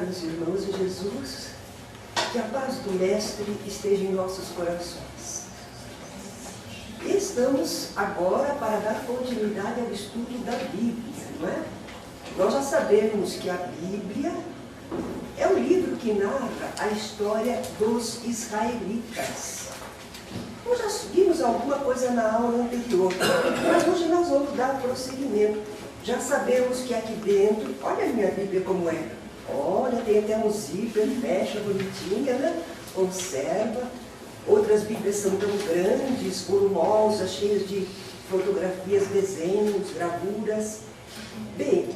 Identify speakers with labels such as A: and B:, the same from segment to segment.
A: caros irmãos de Jesus, que a paz do Mestre esteja em nossos corações. E estamos agora para dar continuidade ao estudo da Bíblia, não é? Nós já sabemos que a Bíblia é o livro que narra a história dos israelitas. Nós já vimos alguma coisa na aula anterior, mas hoje nós vamos dar prosseguimento. Já sabemos que aqui dentro, olha a minha Bíblia como é. Olha, tem até um zíper, fecha bonitinha, né? Conserva. Outras Bíblias são tão grandes, formosas, cheias de fotografias, desenhos, gravuras. Bem,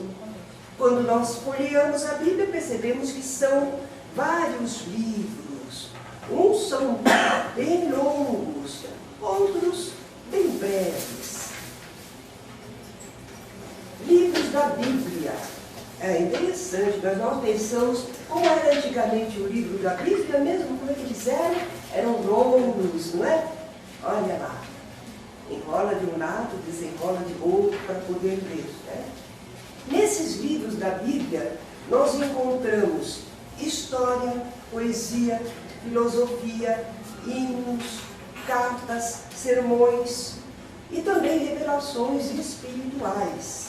A: quando nós folheamos a Bíblia, percebemos que são vários livros. Uns são bem longos, outros bem breves. Livros da Bíblia. É interessante, mas nós pensamos como era antigamente o livro da Bíblia mesmo, como é que eles eram? Eram longos, não é? Olha lá, enrola de um lado, desenrola de outro para poder ler, né? Nesses livros da Bíblia, nós encontramos história, poesia, filosofia, hinos, cartas, sermões e também revelações espirituais.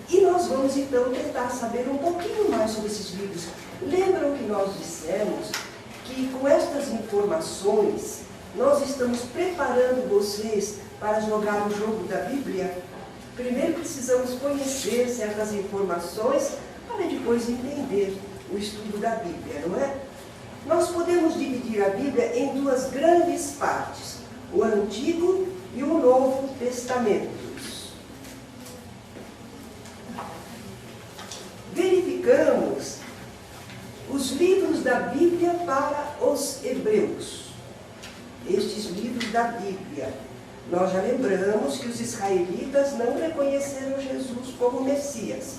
A: E nós vamos então tentar saber um pouquinho mais sobre esses livros. Lembram que nós dissemos que com estas informações nós estamos preparando vocês para jogar o jogo da Bíblia? Primeiro precisamos conhecer certas informações para depois entender o estudo da Bíblia, não é? Nós podemos dividir a Bíblia em duas grandes partes, o Antigo e o Novo Testamento. Verificamos os livros da Bíblia para os hebreus. Estes livros da Bíblia. Nós já lembramos que os israelitas não reconheceram Jesus como Messias.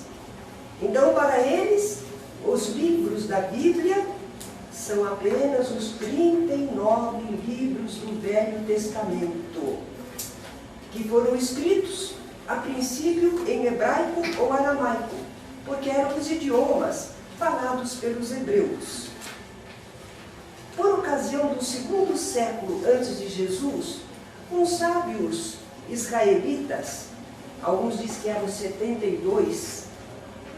A: Então, para eles, os livros da Bíblia são apenas os 39 livros do Velho Testamento, que foram escritos, a princípio, em hebraico ou aramaico, porque eram os idiomas falados pelos hebreus. Por ocasião do 2º século antes de Jesus, uns sábios israelitas, alguns dizem que eram 72,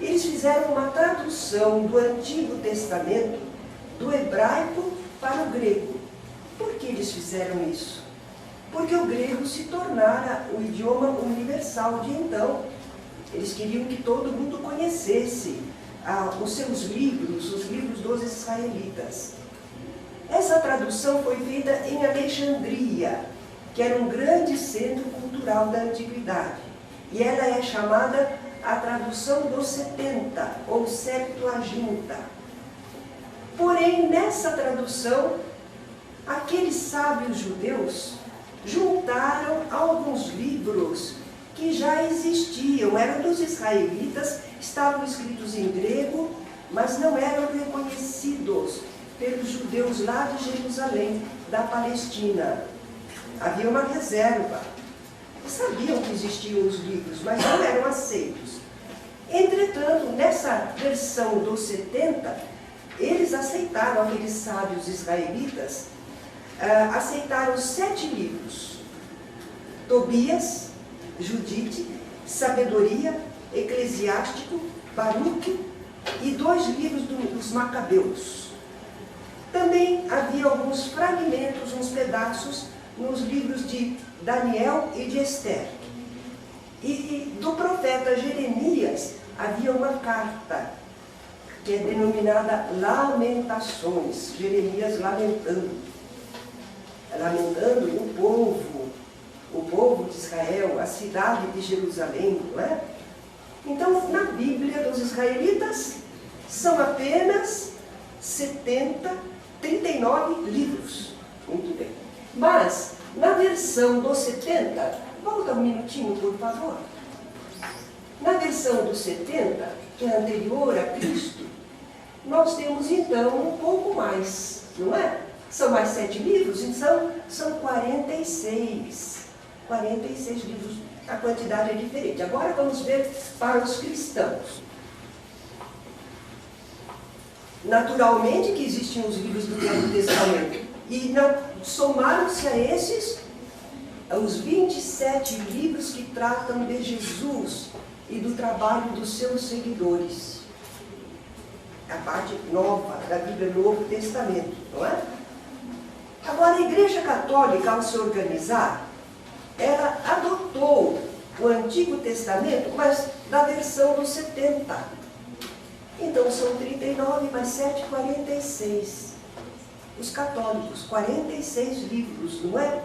A: eles fizeram uma tradução do Antigo Testamento, do hebraico para o grego. Por que eles fizeram isso? Porque o grego se tornara o idioma universal de então. Eles queriam que todo mundo conhecesse os seus livros, os livros dos israelitas. Essa tradução foi feita em Alexandria, que era um grande centro cultural da antiguidade. E ela é chamada a tradução dos 70, ou Septuaginta. Porém, nessa tradução, aqueles sábios judeus juntaram alguns livros que já existiam, eram dos israelitas, estavam escritos em grego, mas não eram reconhecidos pelos judeus lá de Jerusalém, da Palestina. Havia uma reserva. Sabiam que existiam os livros, mas não eram aceitos. Entretanto, nessa versão dos 70, eles aceitaram, aqueles sábios israelitas, aceitaram 7 livros. Tobias, Judite, Sabedoria, Eclesiástico, Baruque e 2 livros dos Macabeus. Também havia alguns fragmentos, uns pedaços, nos livros de Daniel e de Esther. E do profeta Jeremias havia uma carta, que é denominada Lamentações, Jeremias lamentando o povo de Israel, a cidade de Jerusalém, não é? Então, na Bíblia dos israelitas, são apenas 39 livros. Muito bem. Mas, na versão dos 70, volta um minutinho, por favor. Na versão dos 70, que é anterior a Cristo, nós temos então um pouco mais, não é? São mais 7 livros, então são 46. 46 livros, a quantidade é diferente. Agora vamos ver para os cristãos. Naturalmente que existem os livros do Novo Testamento. E somaram-se a esses os 27 livros que tratam de Jesus e do trabalho dos seus seguidores. A parte nova da Bíblia do Novo Testamento, não é? Agora, a Igreja Católica, ao se organizar, ela adotou o Antigo Testamento, mas da versão dos 70. Então, são 39 mais 7, 46. Os católicos, 46 livros, não é?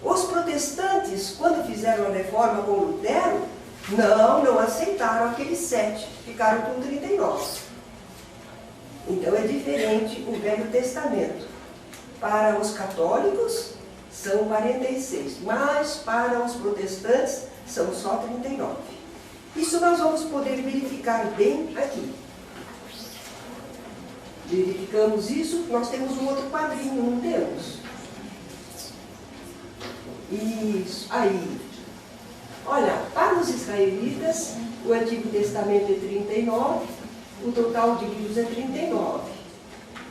A: Os protestantes, quando fizeram a reforma com Lutero, não aceitaram aqueles 7, ficaram com 39. Então, é diferente o Velho Testamento. Para os católicos, são 46, mas para os protestantes, são só 39. Isso nós vamos poder verificar bem aqui. Verificamos isso, nós temos um outro quadrinho, não temos? Isso, aí. Olha, para os israelitas, o Antigo Testamento é 39, o total de livros é 39.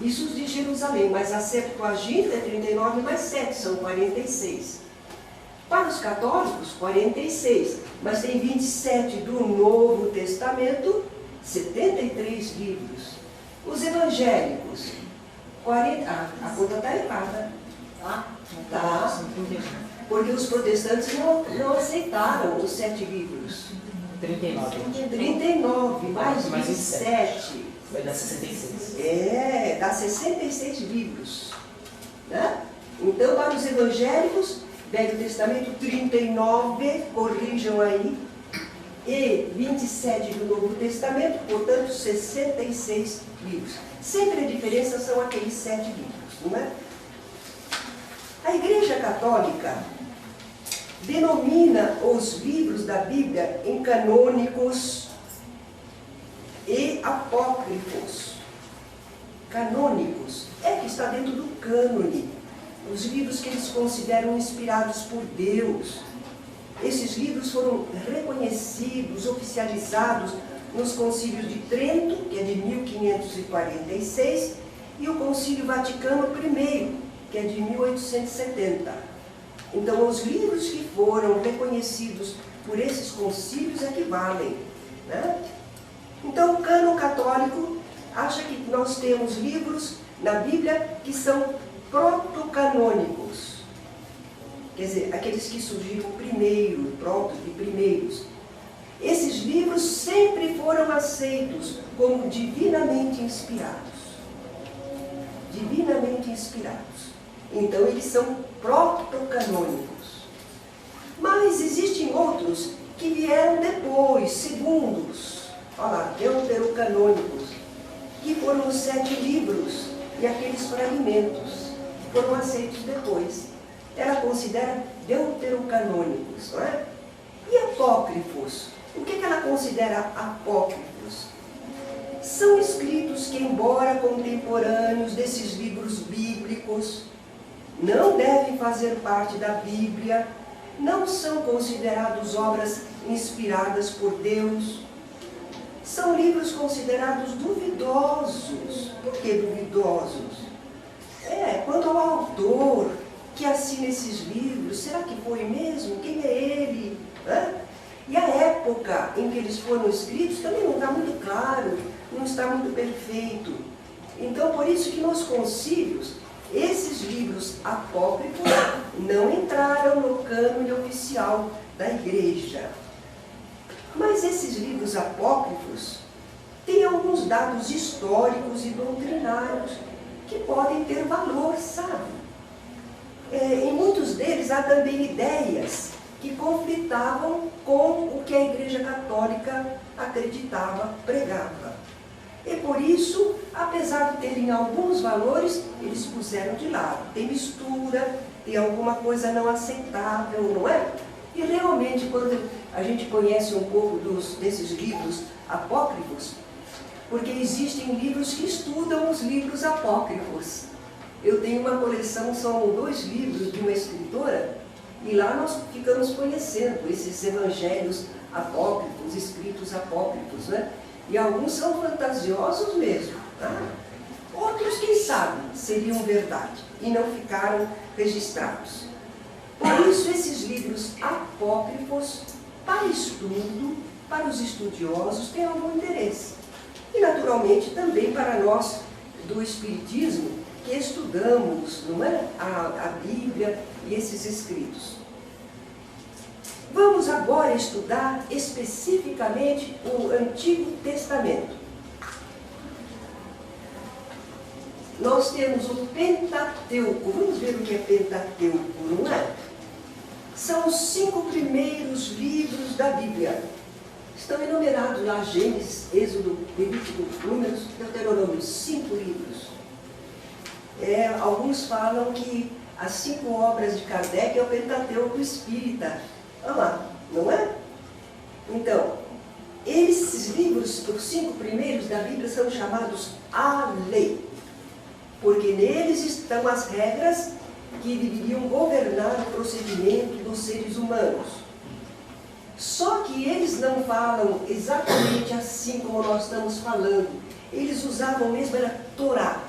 A: Isso os de Jerusalém, mas a Septuaginta é 39 mais 7, são 46. Para os católicos, 46, mas tem 27 do Novo Testamento, 73 livros. Os evangélicos, 40... a conta está errada. Tá? Porque os protestantes não aceitaram os 7 livros. 39, mais 27.
B: Vai dar 66.
A: Dá 66 livros. Né? Então, para os evangélicos, Velho Testamento 39, corrijam aí, e 27 do Novo Testamento, portanto, 66 livros. Sempre a diferença são aqueles 7 livros, não é? A Igreja Católica denomina os livros da Bíblia em canônicos e apócrifos. Canônicos é que está dentro do cânone, os livros que eles consideram inspirados por Deus. Esses livros foram reconhecidos, oficializados nos concílios de Trento, que é de 1546, e o Concílio Vaticano I, que é de 1870. Então, os livros que foram reconhecidos por esses concílios é que valem, né? Então, o cânon católico acha que nós temos livros na Bíblia que são protocanônicos. Quer dizer, aqueles que surgiram primeiro, de primeiros. Esses livros sempre foram aceitos como divinamente inspirados. Divinamente inspirados. Então, eles são protocanônicos. Mas existem outros que vieram depois, segundos. Olha lá, deuterocanônicos, que foram os 7 livros e aqueles fragmentos foram aceitos depois. Ela considera deuterocanônicos, não é? E apócrifos? O que ela considera apócrifos? São escritos que, embora contemporâneos desses livros bíblicos, não devem fazer parte da Bíblia, não são considerados obras inspiradas por Deus. São livros considerados duvidosos. Por que duvidosos? Quanto ao autor que assina esses livros, será que foi mesmo? Quem é ele? E a época em que eles foram escritos também não está muito claro, não está muito perfeito. Então, por isso que nos concílios, esses livros apócrifos não entraram no cânone oficial da Igreja. Mas esses livros apócrifos têm alguns dados históricos e doutrinários que podem ter valor, sabe? Em muitos deles há também ideias que conflitavam com o que a Igreja Católica acreditava, pregava. E por isso, apesar de terem alguns valores, eles puseram de lado. Tem mistura, tem alguma coisa não aceitável, não é? E realmente, quando a gente conhece um pouco desses livros apócrifos, porque existem livros que estudam os livros apócrifos. Eu tenho uma coleção, são 2 livros de uma escritora, e lá nós ficamos conhecendo esses evangelhos apócrifos, escritos apócrifos, né? E alguns são fantasiosos mesmo. Tá? Outros, quem sabe, seriam verdade e não ficaram registrados. Por isso, esses livros apócrifos, para estudo, para os estudiosos, têm algum interesse. E, naturalmente, também para nós do Espiritismo, que estudamos, não é? a Bíblia e esses escritos. Vamos agora estudar especificamente o Antigo Testamento. Nós temos o Pentateuco. Vamos ver o que é Pentateuco, não é? São os 5 primeiros livros da Bíblia. Estão enumerados lá: Gênesis, Êxodo, Levítico, Números, Deuteronômio, 5 livros. Alguns falam que as 5 obras de Kardec é o Pentateuco espírita. Olha lá, não é? Então, esses livros, os 5 primeiros da Bíblia, são chamados a lei, porque neles estão as regras que deveriam governar o procedimento dos seres humanos. Só que eles não falam exatamente assim como nós estamos falando. Eles usavam mesmo, era Torá.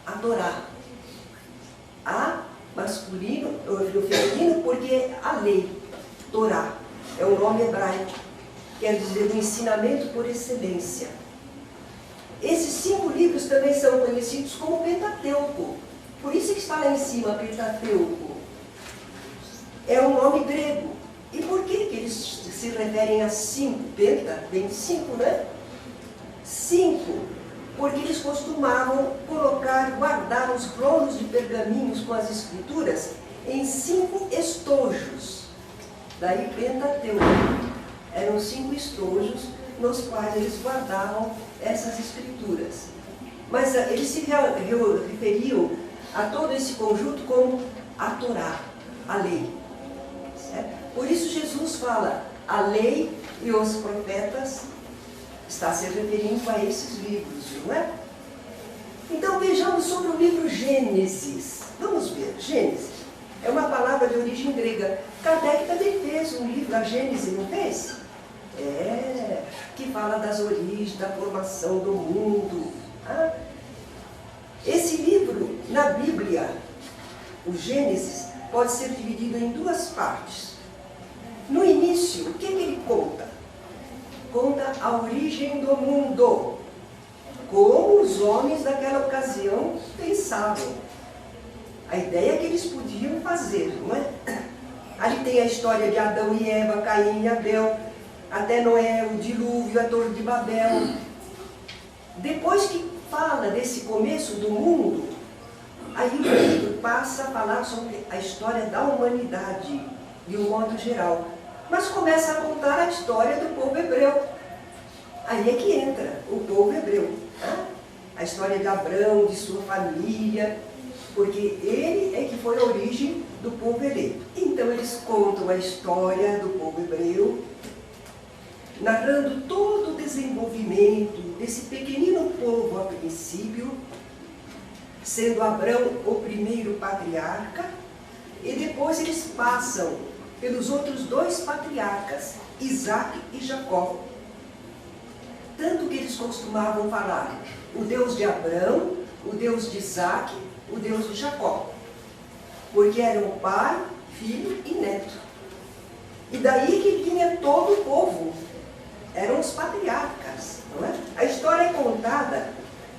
A: A Torá. A masculino, ou feminino, porque é a lei. Torá. É um nome hebraico. Quer dizer, o ensinamento por excelência. Esses 5 livros também são conhecidos como Pentateuco. Por isso que está lá em cima, Pentateuco. É um nome grego. E por que eles se referem a 5? Penta, vem de 5, né? 5, porque eles costumavam guardar os rolos de pergaminhos com as escrituras em 5 estojos. Daí Pentateuco. Eram 5 estojos nos quais eles guardavam essas escrituras. Mas eles se referiam a todo esse conjunto como a Torá, a lei. Certo? Por isso Jesus fala, a lei e os profetas, está se referindo a esses livros, não é? Então vejamos sobre o livro Gênesis. Vamos ver, Gênesis é uma palavra de origem grega. Kardec também fez um livro, a Gênesis, não fez? Que fala das origens, da formação do mundo. Esse livro, na Bíblia, o Gênesis, pode ser dividido em 2 partes. No início, o que ele conta? Conta a origem do mundo, como os homens daquela ocasião pensavam. A ideia que eles podiam fazer, não é? Ali tem a história de Adão e Eva, Caim e Abel, até Noé, o dilúvio, a Torre de Babel. Depois que fala desse começo do mundo, aí o livro passa a falar sobre a história da humanidade, de um modo geral. Mas começa a contar a história do povo hebreu. Aí é que entra o povo hebreu. Tá? A história de Abraão, de sua família, porque ele é que foi a origem do povo eleito. Então eles contam a história do povo hebreu, narrando todo o desenvolvimento desse pequenino povo a princípio, sendo Abraão o primeiro patriarca, e depois eles passam pelos outros 2 patriarcas, Isaac e Jacó. Tanto que eles costumavam falar o Deus de Abraão, o Deus de Isaac, o Deus de Jacó, porque eram pai, filho e neto. E daí que vinha todo o povo, eram os patriarcas, não é? A história é contada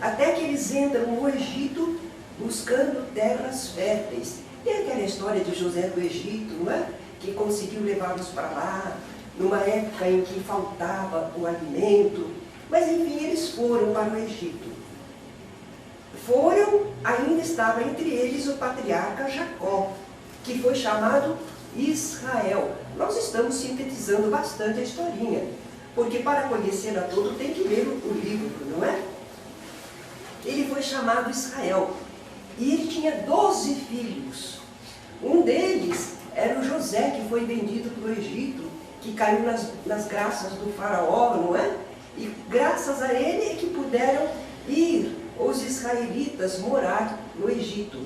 A: até que eles entram no Egito buscando terras férteis. Tem aquela história de José do Egito, não é? Que conseguiu levá-los para lá, numa época em que faltava o alimento. Mas enfim, eles foram para o Egito. Ainda estava entre eles o patriarca Jacó, que foi chamado Israel. Nós estamos sintetizando bastante a historinha, porque para conhecê-la todo tem que ler o livro, não é? Ele foi chamado Israel, e ele tinha 12 filhos. Um deles era o José, que foi vendido para o Egito, que caiu nas graças do faraó, não é? E graças a ele é que puderam ir os israelitas morar no Egito.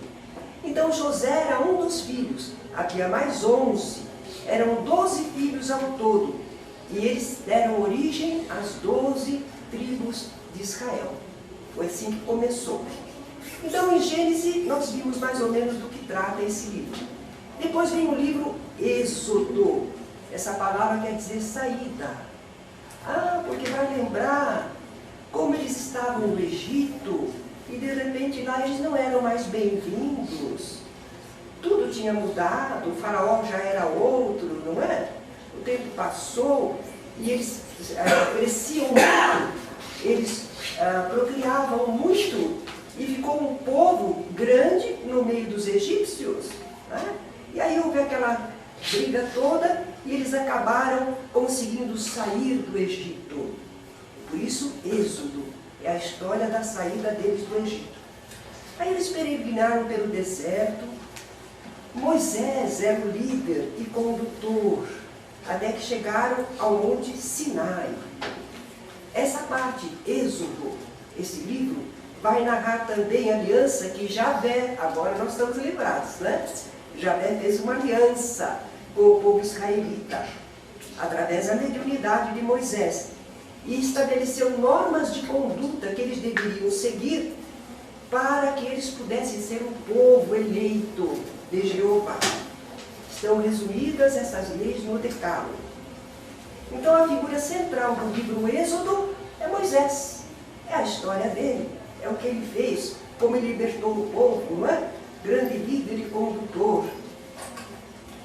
A: Então José era um dos filhos, havia mais 11, eram 12 filhos ao todo. E eles deram origem às 12 tribos de Israel. Foi assim que começou. Então, em Gênesis, nós vimos mais ou menos do que trata esse livro. Depois vem o livro Êxodo. Essa palavra quer dizer saída. Ah, porque vai lembrar como eles estavam no Egito e de repente lá eles não eram mais bem-vindos. Tudo tinha mudado, o faraó já era outro, não é? O tempo passou e eles cresciam muito, eles procriavam muito e ficou um povo grande no meio dos egípcios. Né? E aí houve aquela briga toda e eles acabaram conseguindo sair do Egito. Por isso, Êxodo é a história da saída deles do Egito. Aí eles peregrinaram pelo deserto. Moisés era o líder e condutor, até que chegaram ao Monte Sinai. Essa parte, Êxodo, esse livro, vai narrar também a aliança que Javé, agora nós estamos lembrados, né? Javé fez uma aliança com o povo israelita, através da mediunidade de Moisés, e estabeleceu normas de conduta que eles deveriam seguir para que eles pudessem ser um povo eleito de Jeová. Estão resumidas essas leis no Decálogo. Então a figura central do livro Êxodo é Moisés. É a história dele, é o que ele fez, como ele libertou o povo, não é? Grande líder e condutor.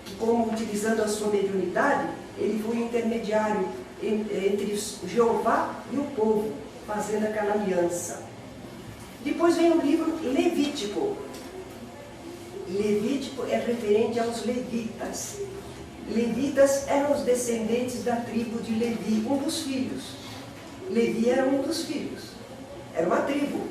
A: E como, utilizando a sua mediunidade, ele foi intermediário entre Jeová e o povo, fazendo aquela aliança. Depois vem o livro Levítico. Levítico é referente aos levitas. Levitas eram os descendentes da tribo de Levi, um dos filhos. Levi era um dos filhos, era uma tribo.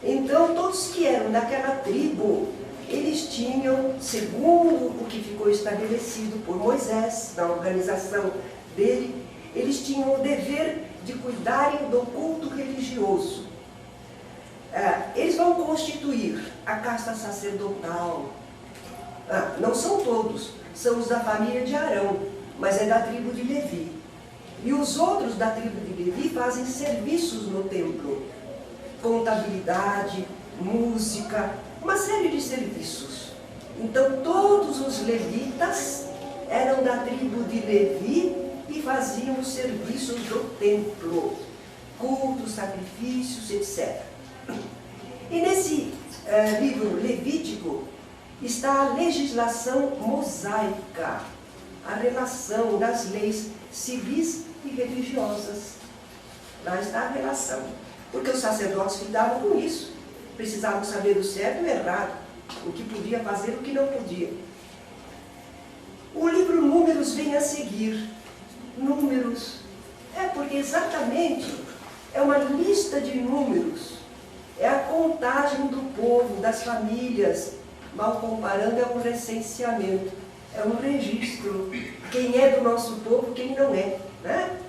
A: Então, todos que eram daquela tribo, eles tinham, segundo o que ficou estabelecido por Moisés, na organização dele, eles tinham o dever de cuidarem do culto religioso. Eles vão constituir a casta sacerdotal. Não são todos, são os da família de Arão, mas é da tribo de Levi. E os outros da tribo de Levi fazem serviços no templo. Contabilidade, música, uma série de serviços. Então todos os levitas eram da tribo de Levi e faziam os serviços do templo, cultos, sacrifícios, etc. E nesse livro Levítico está a legislação mosaica, a relação das leis civis e religiosas. Lá está a relação. Porque os sacerdotes lidavam com isso. Precisavam saber o certo e o errado, o que podia fazer e o que não podia. O livro Números vem a seguir. Números. Porque exatamente é uma lista de números. É a contagem do povo, das famílias. Mal comparando, é um recenseamento. É um registro. Quem é do nosso povo, quem não é. Né?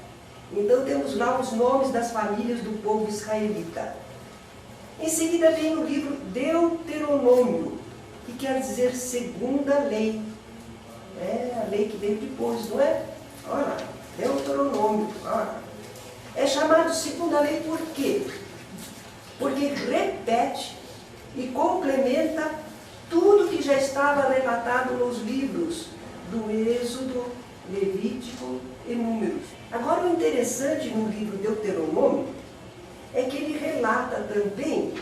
A: Então temos lá os nomes das famílias do povo israelita. Em seguida vem o livro Deuteronômio, que quer dizer segunda lei. É a lei que veio depois, não é? Olha lá, Deuteronômio. Olha. É chamado segunda lei por quê? Porque repete e complementa tudo que já estava relatado nos livros do Êxodo, Levítico e Números. Agora, o interessante no livro Deuteronômio é que ele relata também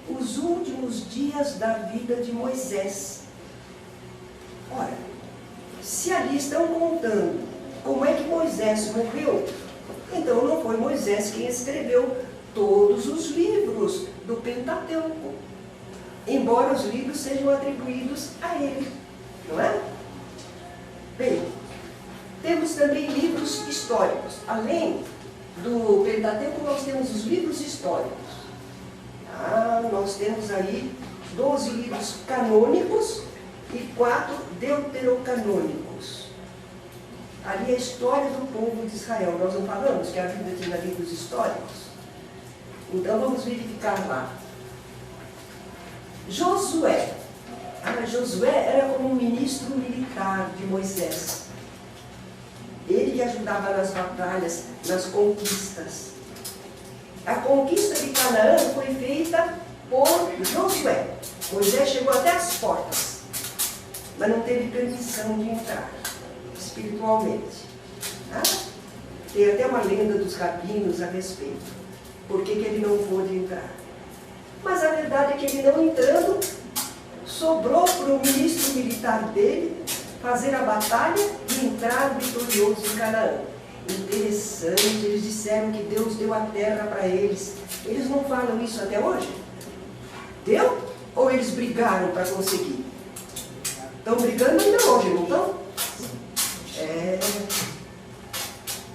A: os últimos dias da vida de Moisés. Ora, se ali estão contando como é que Moisés morreu, então não foi Moisés quem escreveu todos os livros do Pentateuco, embora os livros sejam atribuídos a ele, não é? Bem, temos também livros históricos. Além do Pentateuco, nós temos os livros históricos. Nós temos aí 12 livros canônicos e 4 deuterocanônicos. Ali é a história do povo de Israel. Nós não falamos que a Bíblia tinha livros históricos? Então vamos verificar lá. Josué. Josué era como um ministro militar de Moisés. Ele que ajudava nas batalhas, nas conquistas. A conquista de Canaã foi feita por Josué. Moisés chegou até as portas, mas não teve permissão de entrar, espiritualmente. Tá? Tem até uma lenda dos rabinos a respeito. Por que ele não pôde entrar? Mas a verdade é que ele não entrando, sobrou para o ministro militar dele fazer a batalha e entrar vitorioso em Canaã. Interessante, eles disseram que Deus deu a terra para eles. Eles não falam isso até hoje? Deu? Ou eles brigaram para conseguir? Estão brigando ainda hoje, não estão?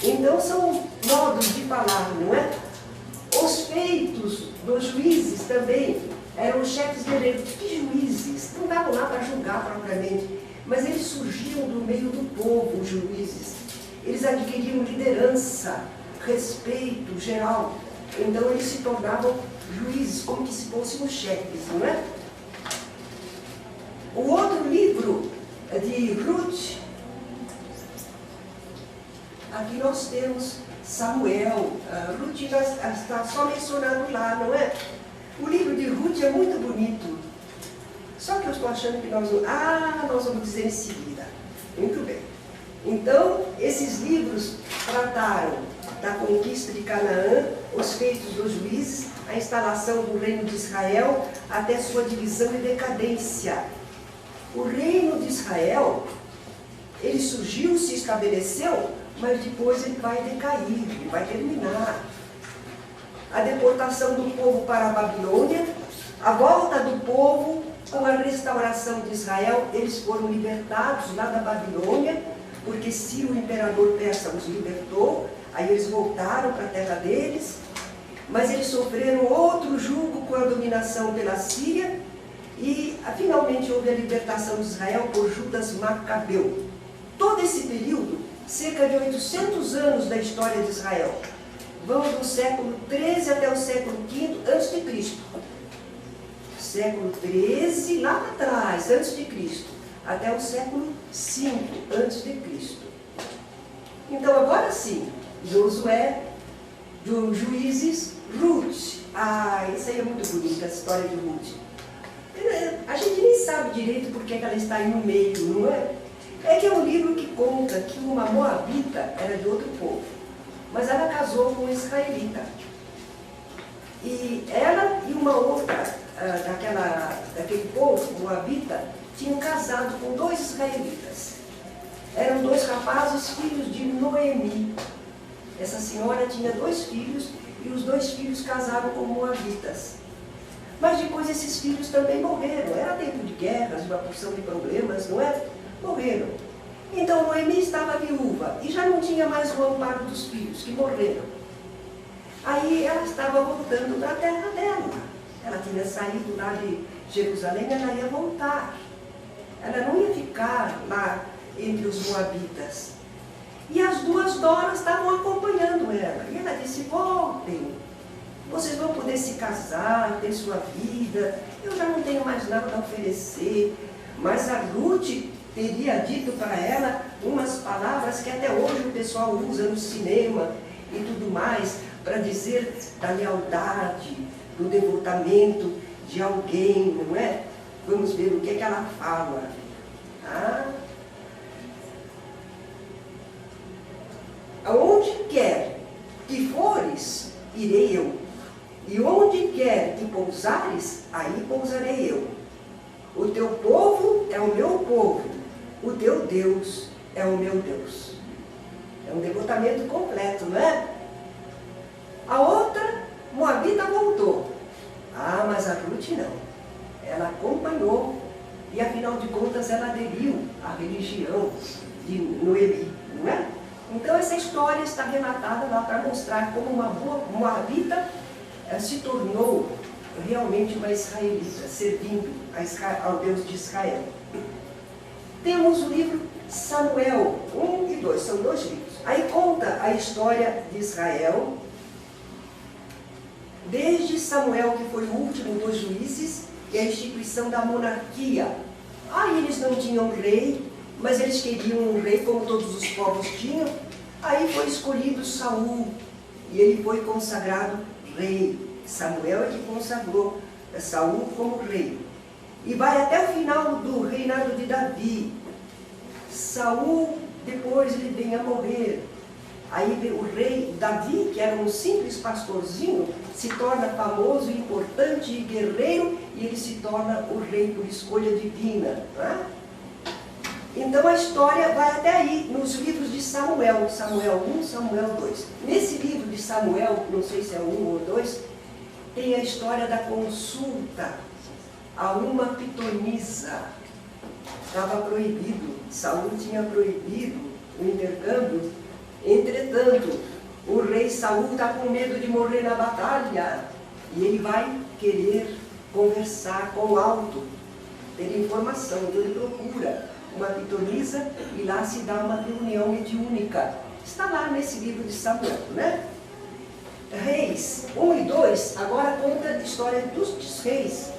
A: Então são modos de falar, não é? Os feitos dos juízes também eram os chefes guerreiros. Que juízes? Não davam lá para julgar propriamente, mas eles surgiam do meio do povo, os juízes. Eles adquiriam liderança, respeito geral. Então eles se tornavam juízes, como que se fossem os chefes, não é? O outro livro de Ruth, aqui nós temos Samuel. Ruth está só mencionado lá, não é? O livro de Ruth é muito bonito. Só que eu estou achando que nós vamos dizer em seguida. Muito bem. Então, esses livros trataram da conquista de Canaã, os feitos dos juízes, a instalação do reino de Israel, até sua divisão e decadência. O reino de Israel, ele surgiu, se estabeleceu, mas depois ele vai decair, ele vai terminar. A deportação do povo para a Babilônia, a volta do povo com a restauração de Israel, eles foram libertados lá da Babilônia, porque Ciro, o imperador persa, os libertou, aí eles voltaram para a terra deles, mas eles sofreram outro jugo com a dominação pela Síria, e finalmente houve a libertação de Israel por Judas Macabeu. Todo esse período, cerca de 800 anos da história de Israel, vamos do século 13 até o século V a.C. Século 13, lá para trás, antes de Cristo, até o século V a.C. Então agora sim, Josué, Juízes, Ruth. Isso aí é muito bonita, a história de Ruth. A gente nem sabe direito por que ela está aí no meio, não é? É que é um livro que conta que uma moabita era de outro povo, mas ela casou com um israelita. E ela e uma outra daquele povo, moabita, tinham casado com 2 israelitas. Eram 2 rapazes, filhos de Noemi. Essa senhora tinha 2 filhos e os 2 filhos casaram com moabitas. Mas depois esses filhos também morreram. Era tempo de guerras, uma porção de problemas, não é? Morreram. Então Noemi estava viúva e já não tinha mais o amparo dos filhos, que morreram. Aí ela estava voltando para a terra dela. Ela tinha saído lá de Jerusalém, ela ia voltar. Ela não ia ficar lá entre os moabitas. E as 2 noras estavam acompanhando ela. E ela disse: voltem, vocês vão poder se casar, ter sua vida, eu já não tenho mais nada a oferecer. Mas a Ruth teria dito para ela umas palavras que até hoje o pessoal usa no cinema e tudo mais, para dizer da lealdade, do devotamento de alguém, não é? Vamos ver o que é que ela fala. Aonde quer que fores, irei eu. E onde quer que pousares, aí pousarei eu. O teu povo é o meu povo, o teu Deus é o meu Deus. É um devotamento completo, não é? A outra, moabita, voltou. Mas a Ruth não. Ela acompanhou e, afinal de contas, ela aderiu à religião de Noemi, não é? Então, essa história está relatada lá para mostrar como uma moabita se tornou realmente uma israelita, servindo ao Deus de Israel. Temos o livro Samuel 1 e 2, são 2 livros. Aí conta a história de Israel, desde Samuel, que foi o último dos juízes, e a instituição da monarquia. Eles não tinham rei, mas eles queriam um rei como todos os povos tinham. Aí foi escolhido Saul, e ele foi consagrado rei. Samuel é que consagrou Saul como rei. E vai até o final do reinado de Davi. Saul, depois ele vem a morrer. Aí o rei Davi, que era um simples pastorzinho, se torna famoso, importante e guerreiro, e ele se torna o rei por escolha divina. Né? Então a história vai até aí, nos livros de Samuel, Samuel 1, Samuel 2. Nesse livro de Samuel, não sei se é 1 ou 2, tem a história da consulta a uma pitonisa. Estava proibido, Saul tinha proibido o intercâmbio. Entretanto, o rei Saul está com medo de morrer na batalha e ele vai querer conversar com o alto, ter informação. Então ele procura uma pitonisa e lá se dá uma reunião mediúnica. Está lá nesse livro de Samuel, né? Reis 1 e 2 agora conta a história dos reis.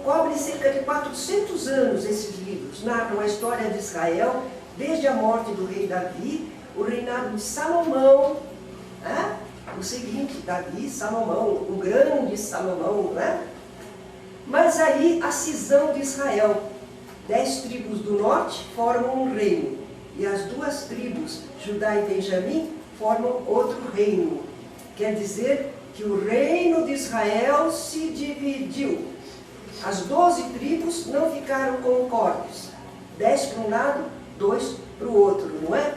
A: Cobre cerca de 400 anos esses livros. Narram a história de Israel, desde a morte do rei Davi, o reinado de Salomão, né? O seguinte, Davi, Salomão, o grande Salomão, né? Mas aí a cisão de Israel. 10 tribos do norte formam um reino, e as 2 tribos, Judá e Benjamim, formam outro reino. Quer dizer que o reino de Israel se dividiu. As 12 tribos não ficaram concordes. 10 para um lado, 2 para o outro, não é?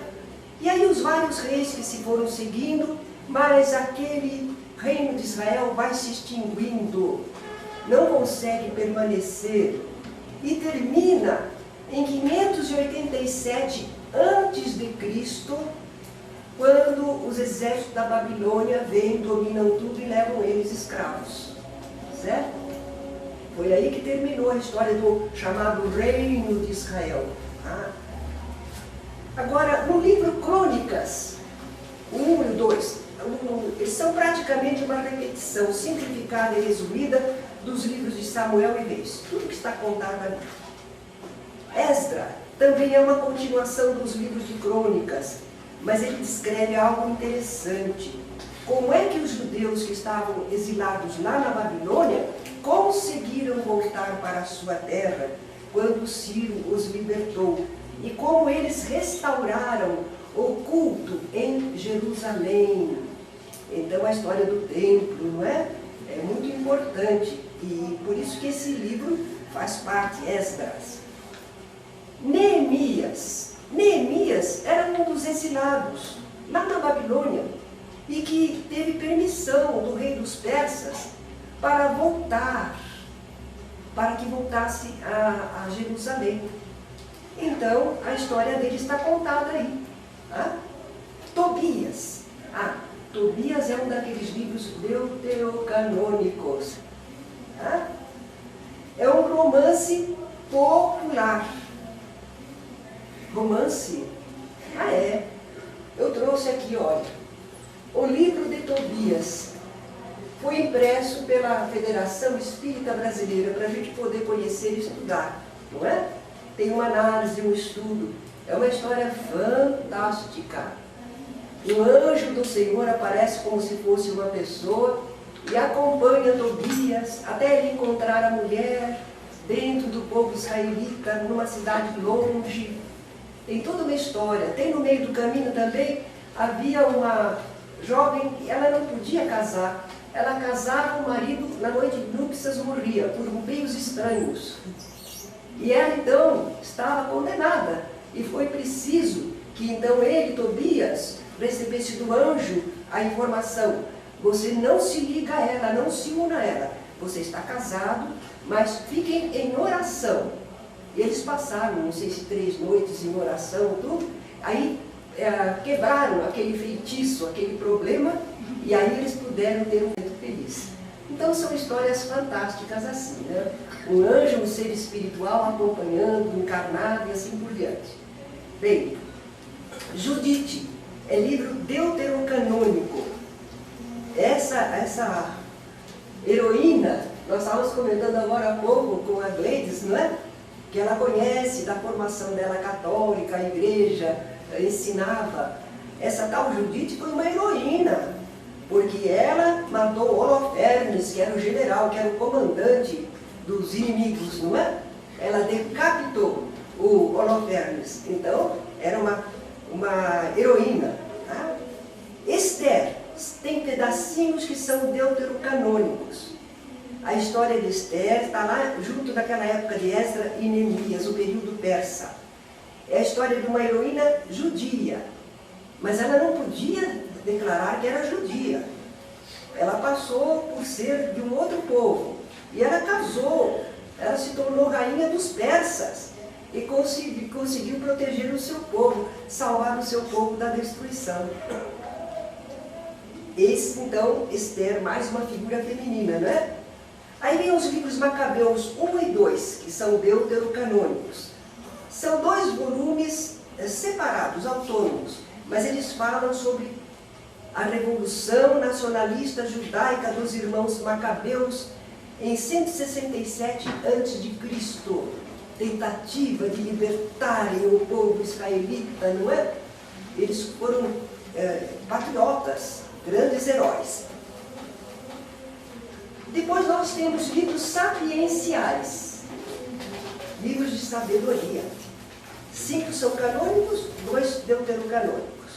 A: E aí os vários reis que se foram seguindo, mas aquele reino de Israel vai se extinguindo, não consegue permanecer, e termina em 587 a.C., quando os exércitos da Babilônia vêm, dominam tudo e levam eles escravos. Certo? Foi aí que terminou a história do chamado Reino de Israel. Tá? Agora, no livro Crônicas, o 1 e o 2, eles são praticamente uma repetição simplificada e resumida dos livros de Samuel e Reis. Tudo que está contado ali. Esdra também é uma continuação dos livros de Crônicas, mas ele descreve algo interessante. Como é que os judeus que estavam exilados lá na Babilônia conseguiram voltar para a sua terra quando Ciro os libertou? E como eles restauraram o culto em Jerusalém. Então a história do templo, não é? É muito importante. E por isso que esse livro faz parte, Esdras. Neemias. Neemias era um dos exilados lá na Babilônia e que teve permissão do rei dos persas para voltar, para que voltasse a Jerusalém. Então, a história dele está contada aí. Tá? Tobias. Tobias é um daqueles livros deuterocanônicos. Tá? É um romance popular. Romance? Eu trouxe aqui, olha. O livro de Tobias foi impresso pela Federação Espírita Brasileira para a gente poder conhecer e estudar, não é? Tem uma análise, um estudo. É uma história fantástica. O anjo do Senhor aparece como se fosse uma pessoa e acompanha Tobias até ele encontrar a mulher dentro do povo israelita, numa cidade longe. Tem toda uma história. Tem no meio do caminho também, havia uma jovem, ela não podia casar. Ela casava, o marido, na noite de núpcias, morria por meios estranhos. E ela, então, estava condenada. E foi preciso que, então, ele, Tobias, recebesse do anjo a informação: você não se liga a ela, não se una a ela. Você está casado, mas fiquem em oração. E eles passaram, não sei se 3 noites em oração, tudo. Aí quebraram aquele feitiço, aquele problema, e aí eles puderam ter um momento feliz. Então são histórias fantásticas assim, né? Um anjo, um ser espiritual acompanhando, encarnado e assim por diante. Bem, Judite é livro deuterocanônico. Essa heroína, nós estávamos comentando agora há pouco com a Gleides, não é? Que ela conhece da formação dela católica, a igreja ensinava. essa tal Judite foi uma heroína, porque ela matou Holofernes, que era o general, que era o comandante dos inimigos, não é? Ela decapitou o Holofernes, então era uma heroína. Tá? Esther tem pedacinhos que são deuterocanônicos. A história de Esther está lá junto daquela época de Esdras e Neemias, o período persa. É a história de uma heroína judia, mas ela não podia declarar que era judia. Ela passou por ser de um outro povo, e ela casou, ela se tornou rainha dos persas, e conseguiu proteger o seu povo, salvar o seu povo da destruição. Esse, então, Esther, mais uma figura feminina, não é? Aí vem os livros Macabeus 1 e 2, que são deuterocanônicos. São 2 volumes separados, autônomos, mas eles falam sobre a revolução nacionalista judaica dos irmãos Macabeus em 167 a.C., tentativa de libertarem o povo israelita, não é? Eles foram patriotas, grandes heróis. Depois nós temos livros sapienciais, livros de sabedoria. 5 são canônicos, 2 deuterocanônicos.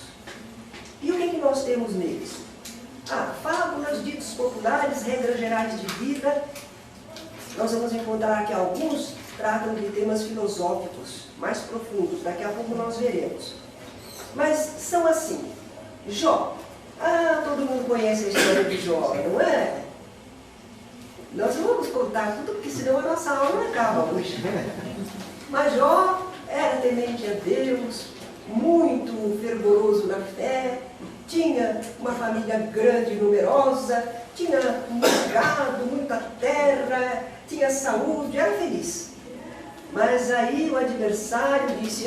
A: E o que nós temos neles? Fábulas, ditos populares, regras gerais de vida. Nós vamos encontrar que alguns tratam de temas filosóficos mais profundos, daqui a pouco nós veremos. Mas são assim. Jó. Todo mundo conhece a história de Jó, não é? Nós não vamos contar tudo, porque senão a nossa aula não acaba hoje. Mas Jó era temente a Deus, muito fervoroso na fé, tinha uma família grande e numerosa, tinha muito gado, muita terra, tinha saúde, era feliz. Mas aí o adversário disse,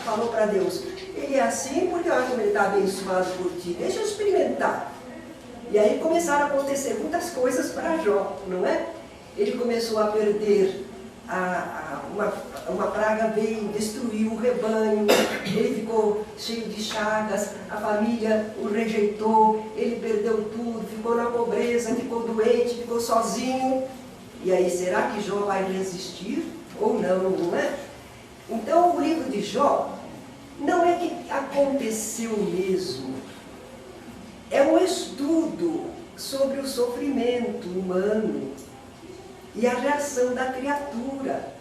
A: falou para Deus, ele é assim porque olha como ele está abençoado por ti, deixa eu experimentar. E aí começaram a acontecer muitas coisas para Jó, não é? Ele começou a perder, uma praga veio, destruiu o rebanho, ele ficou cheio de chagas, a família o rejeitou, ele perdeu tudo, ficou na pobreza, ficou doente, ficou sozinho. E aí, será que Jó vai resistir ou não, não é? Então, o livro de Jó não é que aconteceu mesmo. É um estudo sobre o sofrimento humano e a reação da criatura.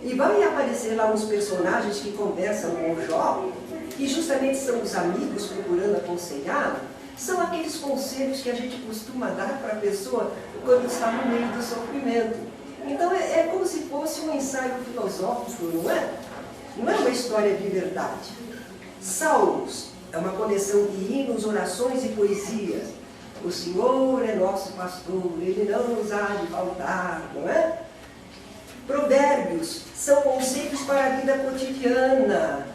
A: E vai aparecer lá uns personagens que conversam com o Jó, que justamente são os amigos procurando aconselhá-lo, são aqueles conselhos que a gente costuma dar para a pessoa quando está no meio do sofrimento. Então é como se fosse um ensaio filosófico, não é? Não é uma história de verdade. Salmos é uma coleção de hinos, orações e poesias. O Senhor é nosso pastor, Ele não nos há de faltar, não é? Provérbios são conceitos para a vida cotidiana.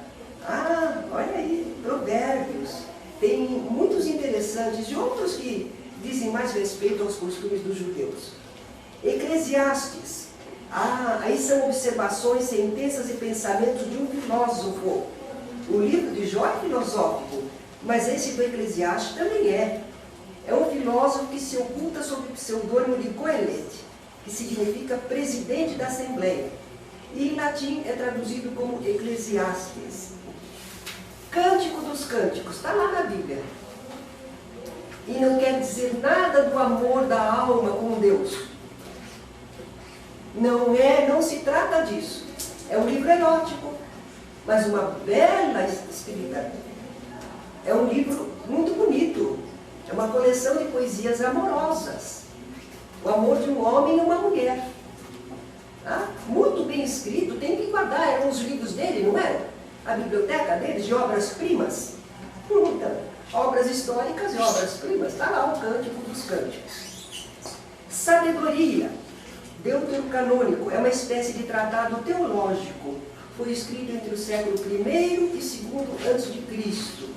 A: Olha aí, provérbios. Tem muitos interessantes e outros que dizem mais respeito aos costumes dos judeus. Eclesiastes. Aí são observações, sentenças e pensamentos de um filósofo. O livro de Jó é filosófico, mas esse do Eclesiastes também é. É um filósofo que se oculta sob o pseudônimo de Coelet, que significa presidente da Assembleia. E em latim é traduzido como Eclesiastes. Cântico dos Cânticos, está lá na Bíblia. E não quer dizer nada do amor da alma com Deus. Não se trata disso. É um livro erótico, mas uma bela escrita. É um livro muito bonito. É uma coleção de poesias amorosas. O amor de um homem e uma mulher. Muito bem escrito, tem que guardar. Eram os livros dele, não é? A biblioteca deles, de obras-primas. Então, obras históricas e obras-primas. Está lá o Cântico dos Cânticos. Sabedoria. Deuterocanônico é uma espécie de tratado teológico. Foi escrito entre o século I e II a.C.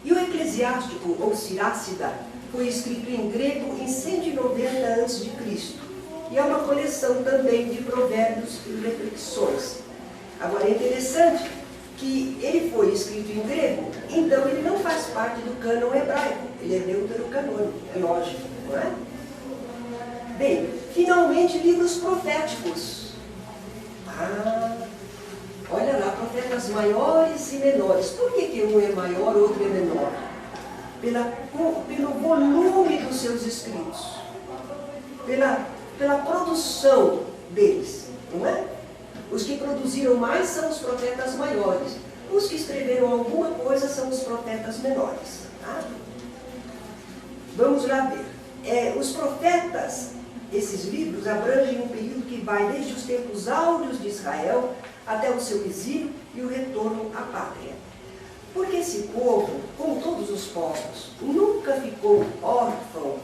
A: E o Eclesiástico, ou Sirácida, foi escrito em grego em 190 a.C. E é uma coleção também de provérbios e reflexões. Agora é interessante que ele foi escrito em grego, então ele não faz parte do cânon hebraico, ele é deuterocanônico, é lógico, não é? Bem, finalmente, livros proféticos. Olha lá, profetas maiores e menores. Por que um é maior, outro é menor? Pelo volume dos seus escritos, pela produção deles, não é? Os que produziram mais são os profetas maiores. Os que escreveram alguma coisa são os profetas menores. Tá? Vamos lá ver. Os profetas, esses livros, abrangem um período que vai desde os tempos áureos de Israel até o seu exílio e o retorno à pátria. Porque esse povo, como todos os povos, nunca ficou órfão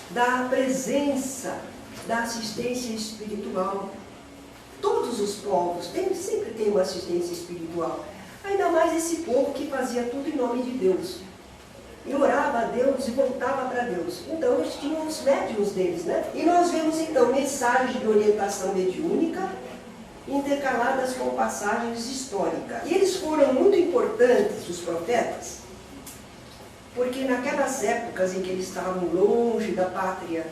A: da presença, da assistência espiritual. Todos os povos sempre têm uma assistência espiritual. Ainda mais esse povo que fazia tudo em nome de Deus. E orava a Deus e voltava para Deus. Então eles tinham os médiuns deles, né? E nós vemos então mensagens de orientação mediúnica intercaladas com passagens históricas. E eles foram muito importantes, os profetas, porque naquelas épocas em que eles estavam longe da pátria,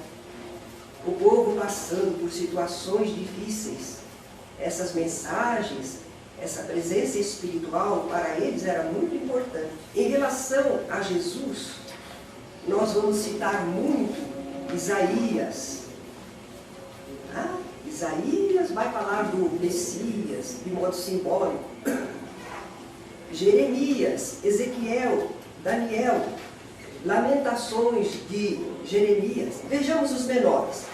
A: o povo passando por situações difíceis, essas mensagens, essa presença espiritual para eles era muito importante. Em relação a Jesus, nós vamos citar muito Isaías. Isaías vai falar do Messias de modo simbólico. Jeremias, Ezequiel, Daniel, Lamentações de Jeremias. Vejamos os menores.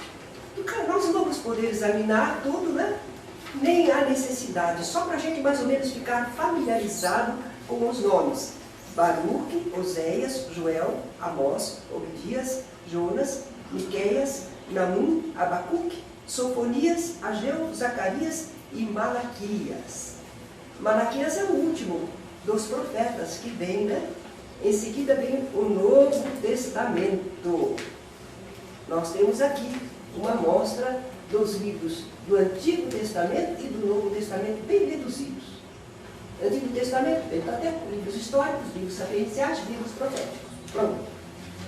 A: Nós não vamos poder examinar tudo, né? Nem há necessidade, só para a gente mais ou menos ficar familiarizado com os nomes. Baruque, Oséias, Joel, Amós, Obedias, Jonas, Miqueias, Naum, Abacuque, Sofonias, Ageu, Zacarias e Malaquias. Malaquias é o último dos profetas que vem, né? Em seguida vem o Novo Testamento. Nós temos aqui uma amostra dos livros do Antigo Testamento e do Novo Testamento bem reduzidos. Antigo Testamento, Pentateuco, livros históricos, livros sapienciais, livros proféticos. Pronto.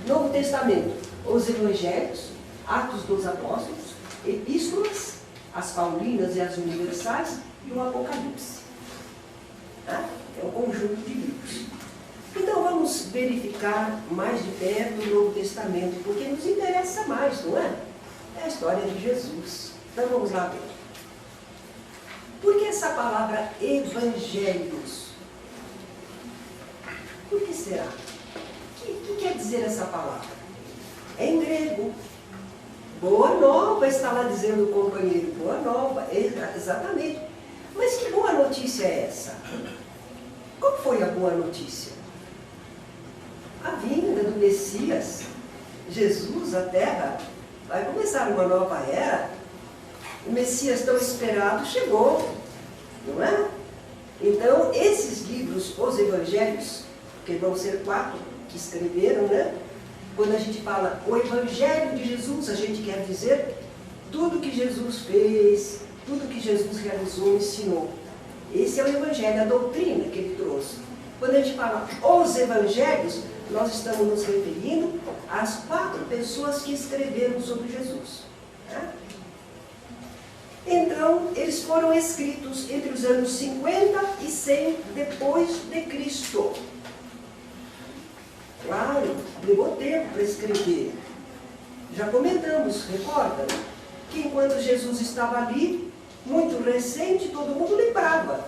A: Novo Testamento, os Evangelhos, Atos dos Apóstolos, Epístolas, as Paulinas e as Universais e o Apocalipse. Tá? É um conjunto de livros. Então vamos verificar mais de perto o Novo Testamento, porque nos interessa mais, não é? É a história de Jesus. Então vamos lá ver. Por que essa palavra evangelhos? Por que será? O que quer dizer essa palavra? É em grego. Boa nova, está lá dizendo o companheiro. Boa nova, exatamente. Mas que boa notícia é essa? Qual foi a boa notícia? A vinda do Messias, Jesus à Terra. Vai começar uma nova era. O Messias tão esperado chegou, não é? Então, esses livros, os Evangelhos, que vão ser 4 que escreveram, né? Quando a gente fala o Evangelho de Jesus, a gente quer dizer tudo que Jesus fez, tudo que Jesus realizou, ensinou. Esse é o Evangelho, a doutrina que ele trouxe. Quando a gente fala os Evangelhos, nós estamos nos referindo às 4 pessoas que escreveram sobre Jesus. Né? Então, eles foram escritos entre os anos 50 e 100 depois de Cristo. Claro, levou tempo para escrever. Já comentamos, recorda, que enquanto Jesus estava ali, muito recente, todo mundo lembrava.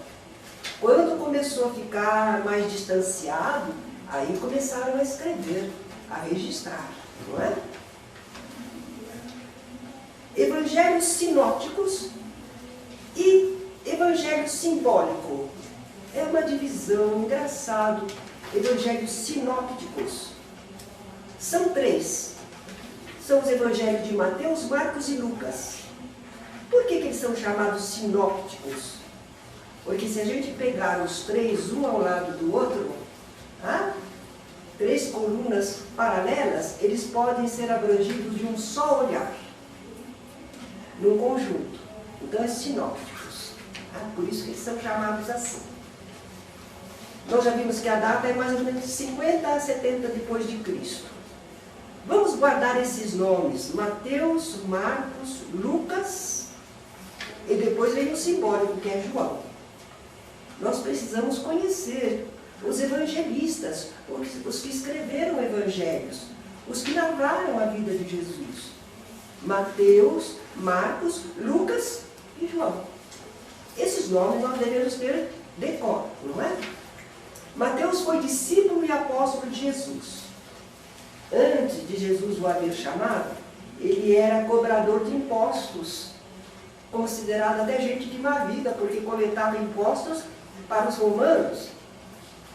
A: Quando começou a ficar mais distanciado, aí começaram a escrever, a registrar, não é? Evangelhos sinóticos e evangelho simbólico. É uma divisão, engraçado. Evangelhos sinópticos. São 3. São os evangelhos de Mateus, Marcos e Lucas. Por que eles são chamados sinópticos? Porque se a gente pegar os 3, um ao lado do outro, 3 colunas paralelas, eles podem ser abrangidos de um só olhar, num conjunto. Então, é sinópticos. Por isso que eles são chamados assim. Nós já vimos que a data é mais ou menos 50 a 70 depois de Cristo. Vamos guardar esses nomes: Mateus, Marcos, Lucas, e depois vem o simbólico, que é João. Nós precisamos conhecer os evangelistas, os que escreveram evangelhos, os que narraram a vida de Jesus. Mateus, Marcos, Lucas e João. Esses nomes nós devemos ter decor, não é? Mateus foi discípulo e apóstolo de Jesus. Antes de Jesus o haver chamado, ele era cobrador de impostos, considerado até gente de má vida, porque coletava impostos para os romanos.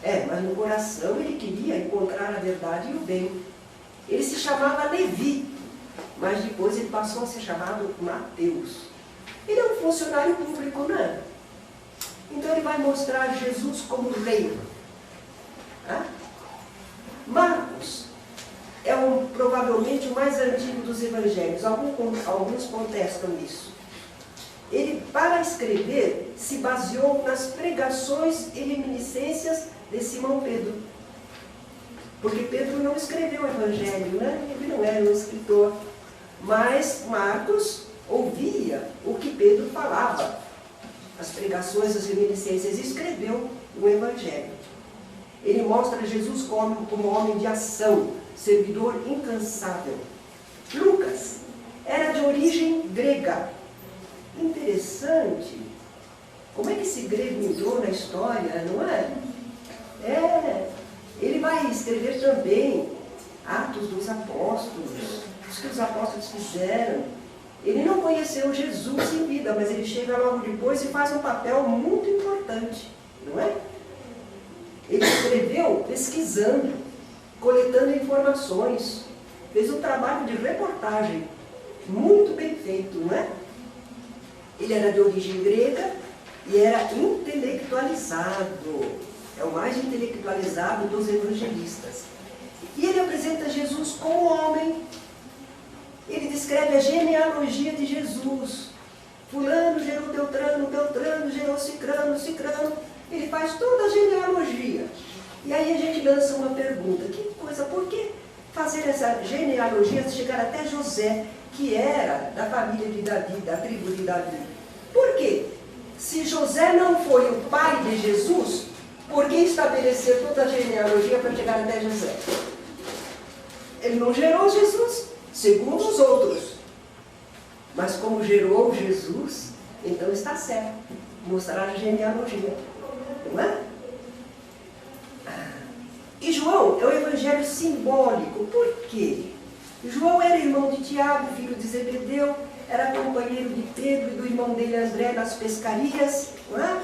A: Mas no coração ele queria encontrar a verdade e o bem. Ele se chamava Levi, mas depois ele passou a ser chamado Mateus. Ele é um funcionário público, não é? Então ele vai mostrar Jesus como rei. Marcos é provavelmente o mais antigo dos evangelhos. Alguns contestam isso. Ele, para escrever, se baseou nas pregações e reminiscências de Simão Pedro. Porque Pedro não escreveu o evangelho, né? Ele não era um escritor. Mas Marcos ouvia o que Pedro falava, as pregações, as reminiscências, e escreveu o evangelho. Ele mostra Jesus como homem de ação, servidor incansável. Lucas era de origem grega. Interessante. Como é que esse grego entrou na história, não é? Ele vai escrever também Atos dos Apóstolos, os que os apóstolos fizeram. Ele não conheceu Jesus em vida, mas ele chega logo depois e faz um papel muito importante, não é? Ele escreveu pesquisando, coletando informações, fez um trabalho de reportagem muito bem feito, não é? Ele era de origem grega e era intelectualizado. É o mais intelectualizado dos evangelistas. E ele apresenta Jesus como homem. Ele descreve a genealogia de Jesus. Fulano gerou Beltrano, Beltrano gerou Cicrano, Cicrano. Ele faz toda a genealogia. E aí a gente lança uma pergunta. Que coisa, por que fazer essa genealogia de chegar até José, que era da família de Davi, da tribo de Davi? Por quê? Se José não foi o pai de Jesus, por que estabelecer toda a genealogia para chegar até José? Ele não gerou Jesus, segundo os outros. Mas como gerou Jesus, então está certo. Mostrar a genealogia. Não é? E João é o evangelho simbólico. Por quê? João era irmão de Tiago, filho de Zebedeu, era companheiro de Pedro e do irmão dele André nas pescarias. Não é?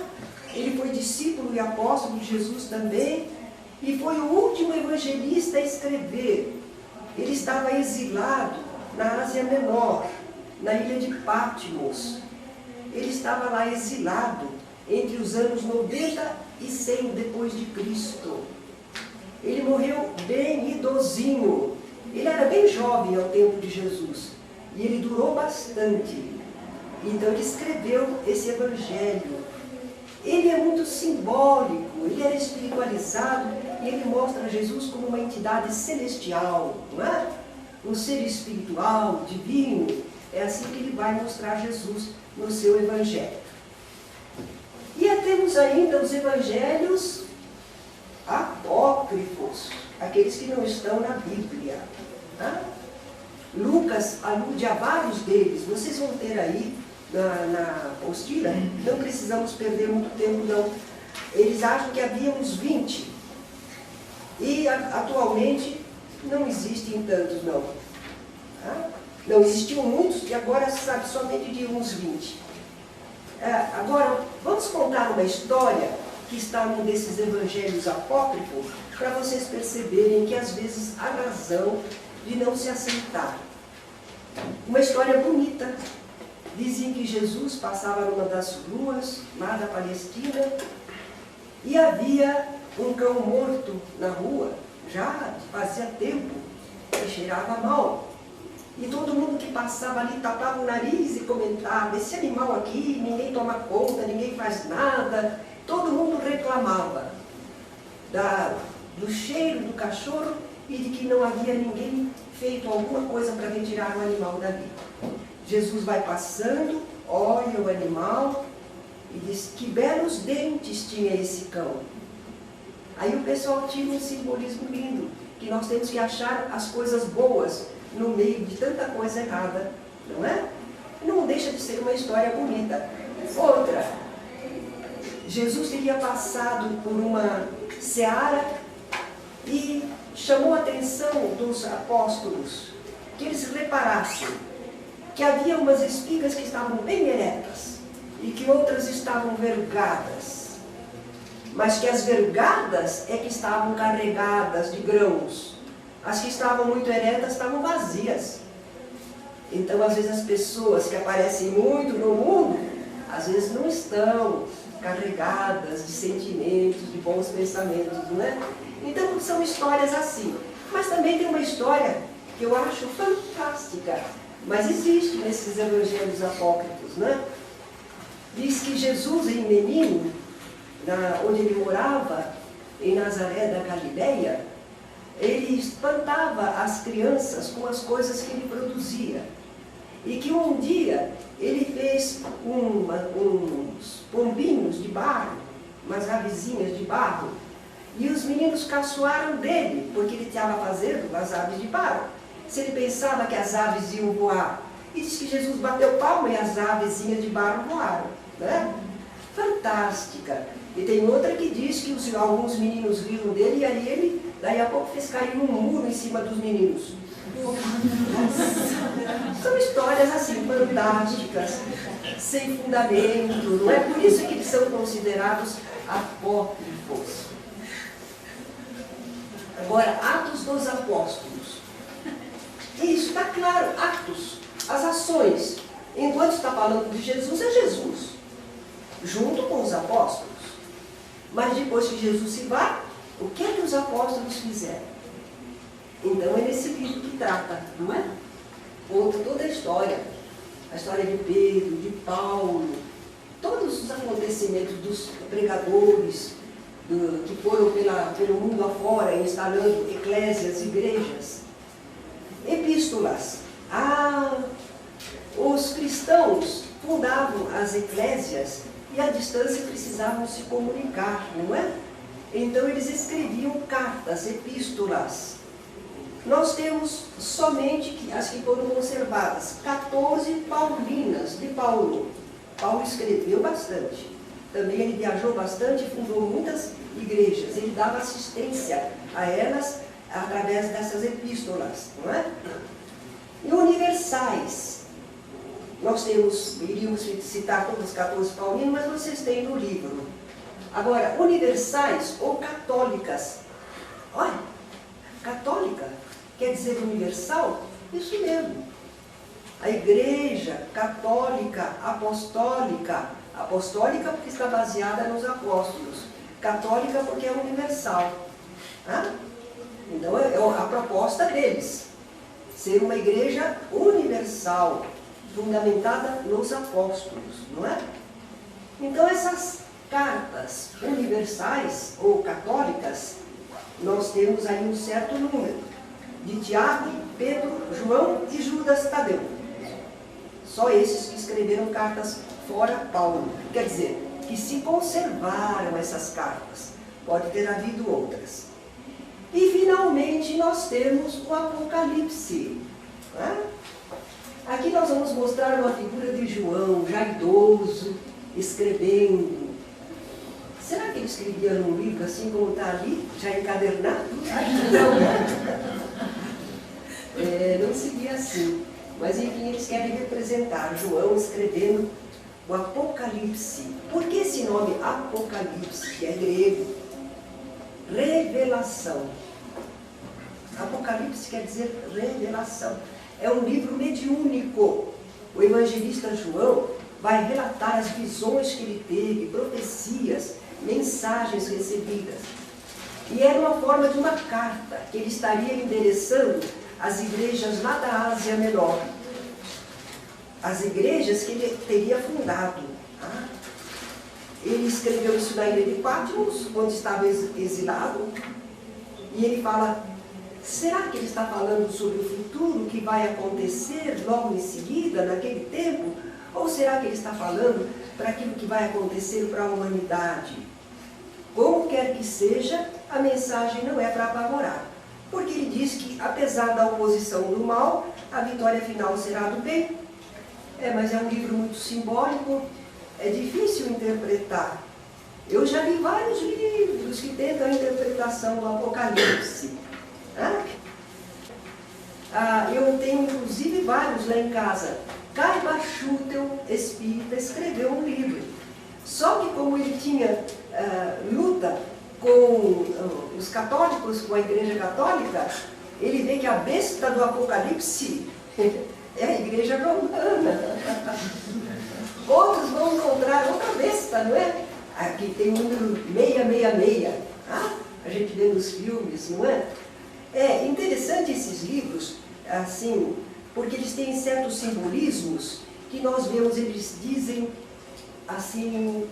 A: Ele foi discípulo e apóstolo de Jesus também, e foi o último evangelista a escrever. Ele estava exilado na Ásia Menor, na ilha de Patmos. Ele estava lá exilado entre os anos 90 e 100 depois de Cristo. Ele morreu bem idosinho. Ele era bem jovem ao tempo de Jesus, e ele durou bastante. Então ele escreveu esse evangelho. Ele é muito simbólico, ele era espiritualizado e ele mostra Jesus como uma entidade celestial, não é? Um ser espiritual, divino. É assim que ele vai mostrar Jesus no seu evangelho. E temos ainda os evangelhos apócrifos, aqueles que não estão na Bíblia. Tá? Lucas alude a vários deles, vocês vão ter aí na apostila, não precisamos perder muito tempo não. Eles acham que havia uns 20, e atualmente não existem tantos não. Tá? Não existiam muitos e agora se sabe somente de uns 20. Agora, vamos contar uma história que está num desses evangelhos apócrifos, para vocês perceberem que às vezes há razão de não se aceitar. Uma história bonita. Dizem que Jesus passava numa das ruas lá da Palestina e havia um cão morto na rua, já fazia tempo, que cheirava mal. E todo mundo que passava ali tapava o nariz e comentava: esse animal aqui, ninguém toma conta, ninguém faz nada. Todo mundo reclamava. do cheiro do cachorro e de que não havia ninguém feito alguma coisa para retirar o animal dali. Jesus vai passando, olha o animal e diz: que belos dentes tinha esse cão. Aí o pessoal tira um simbolismo lindo, que nós temos que achar as coisas boas no meio de tanta coisa errada, não é? Não deixa de ser uma história bonita. Outra, Jesus teria passado por uma seara e chamou a atenção dos apóstolos que eles reparassem que havia umas espigas que estavam bem eretas e que outras estavam vergadas, mas que as vergadas é que estavam carregadas de grãos, as que estavam muito eretas estavam vazias. Então, às vezes, as pessoas que aparecem muito no mundo, às vezes não estão carregadas de sentimentos, de bons pensamentos, não é? Então, são histórias assim. Mas também tem uma história que eu acho fantástica, mas existe nesses evangelhos apócrifos, né? Diz que Jesus, em menino, onde ele morava, em Nazaré da Galileia, ele espantava as crianças com as coisas que ele produzia. E que um dia ele fez uns pombinhos de barro, umas avezinhas de barro, e os meninos caçoaram dele, porque ele estava fazendo as aves de barro. Se ele pensava que as aves iam voar, e diz que Jesus bateu palma e as avezinhas de barro voaram, né? Fantástica. E tem outra que diz que alguns meninos riram dele e aí ele, daí a pouco, fez cair um muro em cima dos meninos. São histórias assim, fantásticas, sem fundamento, não é? Por isso que eles são considerados apócrifos. Agora, Atos dos Apóstolos. Isso está claro, Atos, as ações. Enquanto está falando de Jesus, é Jesus, junto com os apóstolos. Mas depois que Jesus se vai, o que é que os apóstolos fizeram? Então é nesse livro que trata, não é? Conta toda a história de Pedro, de Paulo, todos os acontecimentos dos pregadores, que foram pelo mundo afora, instalando eclésias, igrejas. Epístolas. Os cristãos fundavam as eclésias e à distância precisavam se comunicar, não é? Então eles escreviam cartas, epístolas. Nós temos somente as que foram conservadas, 14 paulinas de Paulo. Paulo escreveu bastante. Também ele viajou bastante e fundou muitas igrejas. Ele dava assistência a elas através dessas epístolas, não é? E universais. Nós iríamos citar todos os 14 paulinos, mas vocês têm no livro. Agora, universais ou católicas. Olha, católica quer dizer universal? Isso mesmo. A igreja católica, apostólica. Apostólica porque está baseada nos apóstolos. Católica porque é universal. Então é a proposta deles. Ser uma igreja universal, fundamentada nos apóstolos, não é? Então essas cartas universais ou católicas, nós temos aí um certo número, de Tiago, Pedro, João e Judas Tadeu. Só esses que escreveram cartas fora Paulo. Quer dizer, que se conservaram essas cartas. Pode ter havido outras. E finalmente nós temos o Apocalipse. Né? Aqui nós vamos mostrar uma figura de João, já idoso, escrevendo. Será que ele escrevia num livro assim como está ali, já encadernado? Não seria assim. Mas enfim, eles querem representar João escrevendo o Apocalipse. Por que esse nome Apocalipse, que é grego? Revelação. Apocalipse quer dizer revelação. É um livro mediúnico. O evangelista João vai relatar as visões que ele teve, profecias, mensagens recebidas. E era uma forma de uma carta que ele estaria endereçando às igrejas lá da Ásia Menor. As igrejas que ele teria fundado. ele escreveu isso na ilha de Patmos, quando estava exilado, e ele fala, será que ele está falando sobre o futuro que vai acontecer logo em seguida, naquele tempo? Ou será que ele está falando para aquilo que vai acontecer para a humanidade? Como quer que seja, a mensagem não é para apavorar, porque ele diz que, apesar da oposição do mal, a vitória final será do bem. Mas é um livro muito simbólico, é difícil interpretar. Eu já li vários livros que tentam a interpretação do Apocalipse. Eu tenho, inclusive, vários lá em casa. Caiba Schutel, espírita, escreveu um livro. Só que como ele tinha luta com os católicos, com a Igreja Católica, ele vê que a besta do Apocalipse é a Igreja Romana. Outros vão encontrar outra besta, não é? Aqui tem o número 666. A gente vê nos filmes, não é? É interessante esses livros, assim, porque eles têm certos simbolismos que nós vemos, eles dizem assim,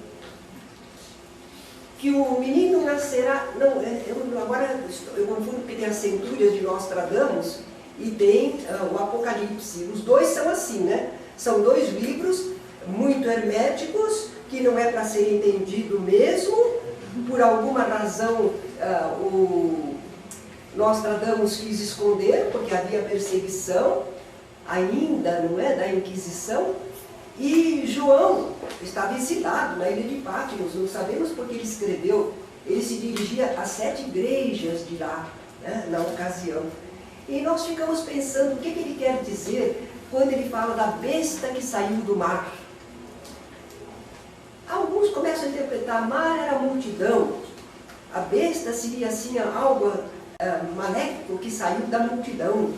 A: que o menino nascerá, agora eu confundo porque tem as centúrias de Nostradamus e tem o Apocalipse. Os dois são assim, né? São dois livros muito herméticos, que não é para ser entendido mesmo, por alguma razão o Nostradamus quis esconder, porque havia perseguição ainda, não é, da Inquisição, e João estava exilado na ilha de Patmos, não sabemos porque ele escreveu, ele se dirigia a 7 igrejas de lá, né, na ocasião. E nós ficamos pensando o que ele quer dizer quando ele fala da besta que saiu do mar. Alguns começam a interpretar, mar era a multidão, a besta seria assim algo maléfico que saiu da multidão.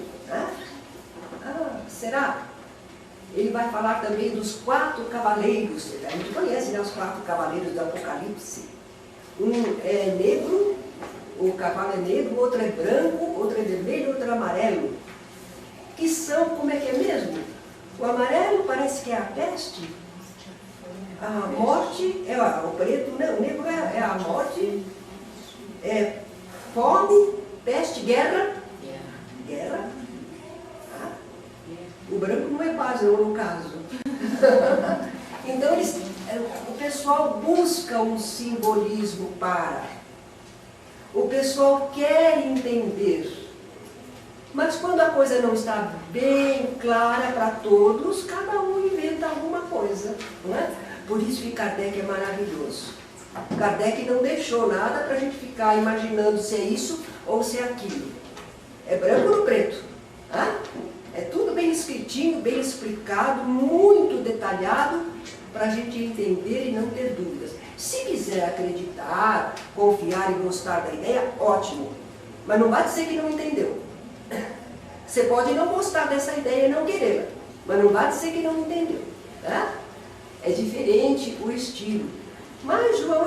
A: Será? Ele vai falar também dos 4 cavaleiros, a gente conhece, né, os 4 cavaleiros do Apocalipse. Um é negro, o cavalo é negro, outro é branco, outro é vermelho, outro é amarelo. Que são, como é que é mesmo? O amarelo parece que é a peste, a morte é o preto, não, o negro é a morte, é fome, peste, guerra. O branco não é paz, não, no caso. Então, o pessoal busca um simbolismo para. O pessoal quer entender. Mas quando a coisa não está bem clara para todos, cada um inventa alguma coisa, não é? Por isso que Kardec é maravilhoso. Kardec não deixou nada para a gente ficar imaginando se é isso ou se é aquilo. É branco ou preto? É tudo bem escritinho, bem explicado, muito detalhado, para a gente entender e não ter dúvidas. Se quiser acreditar, confiar e gostar da ideia, ótimo. Mas não vai dizer que não entendeu. Você pode não gostar dessa ideia e não querê-la, mas não vai dizer que não entendeu. É diferente o estilo. Mas João,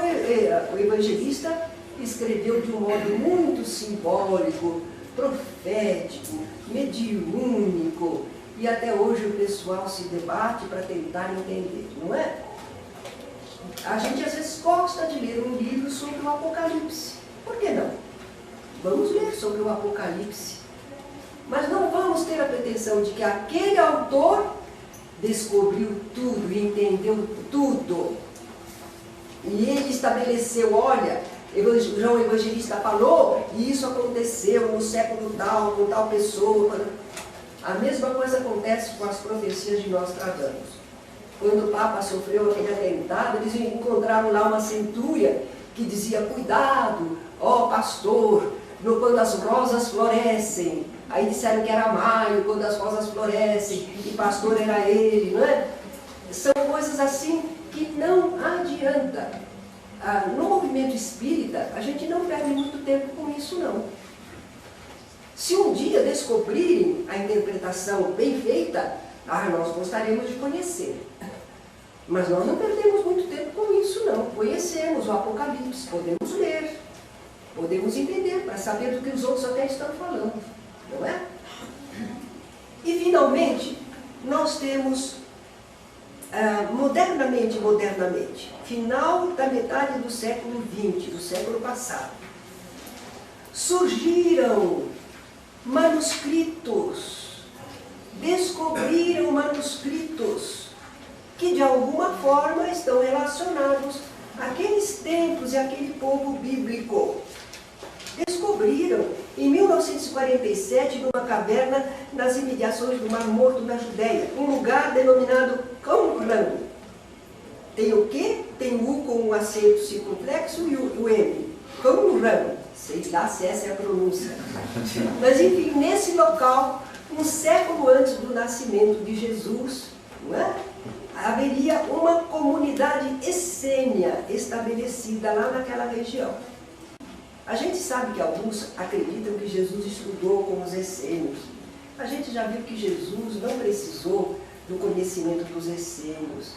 A: o evangelista, escreveu de um modo muito simbólico, profético, mediúnico, e até hoje o pessoal se debate para tentar entender, não é? A gente às vezes gosta de ler um livro sobre o Apocalipse. Por que não? Vamos ler sobre o Apocalipse. Mas não vamos ter a pretensão de que aquele autor descobriu tudo e entendeu tudo. E ele estabeleceu, olha, João Evangelista falou, e isso aconteceu no século tal, com tal pessoa. A mesma coisa acontece com as profecias de Nostradamus. Quando o Papa sofreu aquele atentado, eles encontraram lá uma centúria que dizia, cuidado, ó pastor, quando as rosas florescem. Aí disseram que era maio, quando as rosas florescem, e pastor era ele, não é? São coisas assim que não adianta. No movimento espírita, a gente não perde muito tempo com isso, não. Se um dia descobrirem a interpretação bem feita, nós gostaríamos de conhecer. Mas nós não perdemos muito tempo com isso, não. Conhecemos o Apocalipse, podemos ler, podemos entender, para saber do que os outros até estão falando, não é? E, finalmente, nós temos modernamente, final da metade do século XX, do século passado, surgiram manuscritos, descobriram manuscritos que de alguma forma estão relacionados àqueles tempos e àquele povo bíblico. Descobriram em 1947, numa caverna nas imediações do Mar Morto, na Judéia, um lugar denominado Qumran. Tem o quê? Tem o U com um acento circunflexo e o M. Qumran. Sei lá se essa é a pronúncia. Mas, enfim, nesse local, um século antes do nascimento de Jesus, não é? Haveria uma comunidade essênia estabelecida lá naquela região. A gente sabe que alguns acreditam que Jesus estudou com os essênios. A gente já viu que Jesus não precisou do conhecimento dos essênios.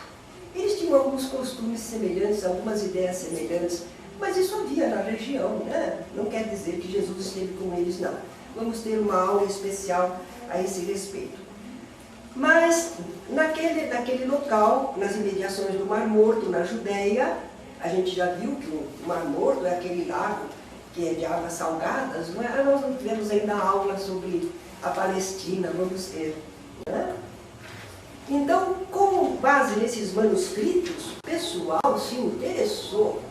A: Eles tinham alguns costumes semelhantes, algumas ideias semelhantes, mas isso havia na região, né? Não quer dizer que Jesus esteve com eles, não. Vamos ter uma aula especial a esse respeito. Mas, naquele local, nas imediações do Mar Morto, na Judéia, a gente já viu que o Mar Morto é aquele lago que é de águas salgadas, não é? Nós não tivemos ainda aula sobre a Palestina, vamos ter, né? Então, com base nesses manuscritos, o pessoal se interessou,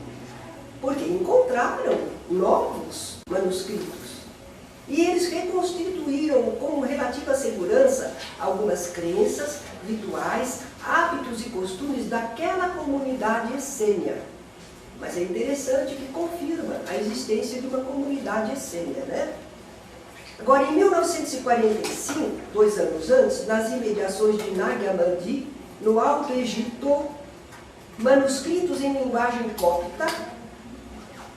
A: porque encontraram novos manuscritos. E eles reconstituíram com relativa segurança algumas crenças, rituais, hábitos e costumes daquela comunidade essênia. Mas é interessante que confirma a existência de uma comunidade essênia, né? Agora, em 1945, 2 anos antes, nas imediações de Nag Hammadi, no Alto Egito, manuscritos em linguagem copta,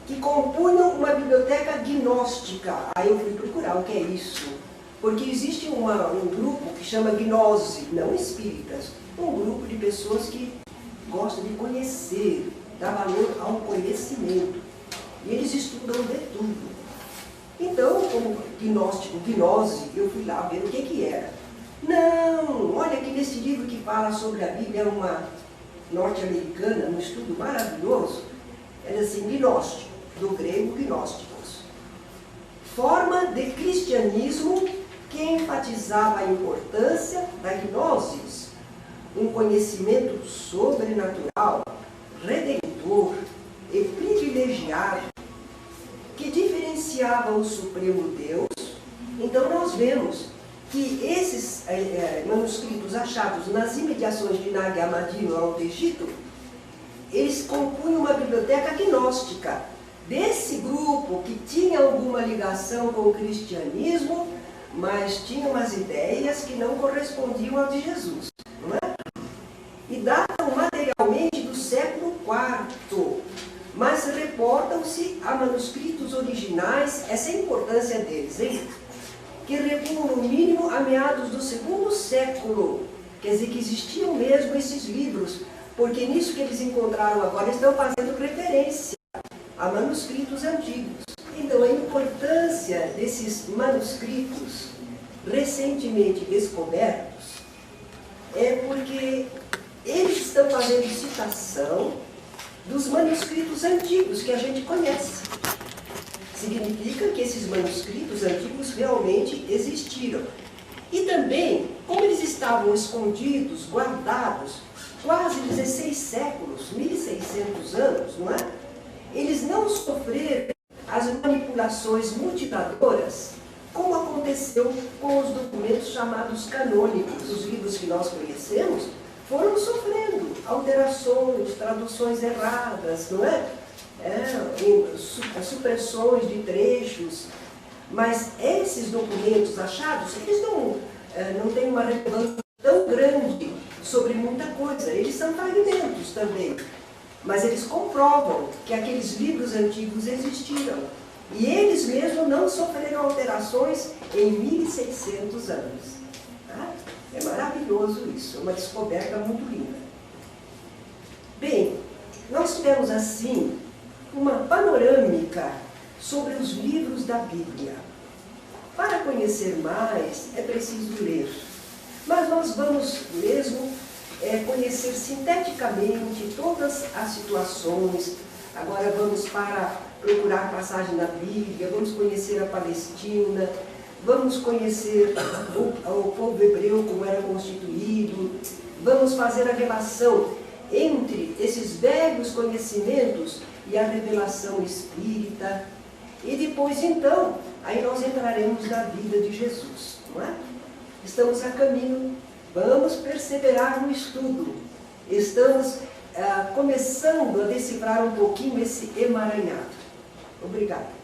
A: que compunham uma biblioteca gnóstica. Aí eu fui procurar o que é isso, porque existe um grupo que chama gnose, não espíritas, um grupo de pessoas que gostam de conhecer, dá valor ao conhecimento, e eles estudam de tudo. Então, como gnóstico, gnose, eu fui lá ver o que era. Não, olha que nesse livro que fala sobre a Bíblia, uma norte-americana, um estudo maravilhoso, era assim, gnóstico, do grego gnósticos. Forma de cristianismo que enfatizava a importância da gnosis, um conhecimento sobrenatural, redentor e privilegiado, que diferenciava o Supremo Deus. Então nós vemos que esses manuscritos achados nas imediações de Nag Hammadi, no Alto Egito, eles compunham uma biblioteca gnóstica, desse grupo que tinha alguma ligação com o cristianismo, mas tinha umas ideias que não correspondiam ao de Jesus, não é? E datam materialmente do século IV, mas reportam-se a manuscritos originais, essa é a importância deles, hein? Que recuam no mínimo a meados do 2º século, quer dizer que existiam mesmo esses livros, porque nisso que eles encontraram agora estão fazendo referência a manuscritos antigos. Então a importância desses manuscritos recentemente descobertos é porque eles estão fazendo citação dos manuscritos antigos que a gente conhece. Significa que esses manuscritos antigos realmente existiram. E também, como eles estavam escondidos, guardados, quase 16 séculos, 1.600 anos, não é? Eles não sofreram as manipulações mutiladoras, como aconteceu com os documentos chamados canônicos. Os livros que nós conhecemos foram sofrendo alterações, traduções erradas, não é? Supressões de trechos. Mas esses documentos achados, eles não têm uma relevância tão grande sobre muita coisa. Eles são fragmentos também. Mas eles comprovam que aqueles livros antigos existiram. E eles mesmos não sofreram alterações em 1.600 anos. Tá? É maravilhoso isso, é uma descoberta muito linda. Bem, nós tivemos assim uma panorâmica sobre os livros da Bíblia. Para conhecer mais, é preciso ler. Mas nós vamos mesmo conhecer sinteticamente todas as situações. Agora vamos procurar passagem na Bíblia, vamos conhecer a Palestina, vamos conhecer o povo hebreu, como era constituído, vamos fazer a relação entre esses velhos conhecimentos e a revelação espírita. E depois, então, aí nós entraremos na vida de Jesus, não é? Estamos a caminho, vamos perseverar no estudo. Estamos começando a decifrar um pouquinho esse emaranhado. Obrigada.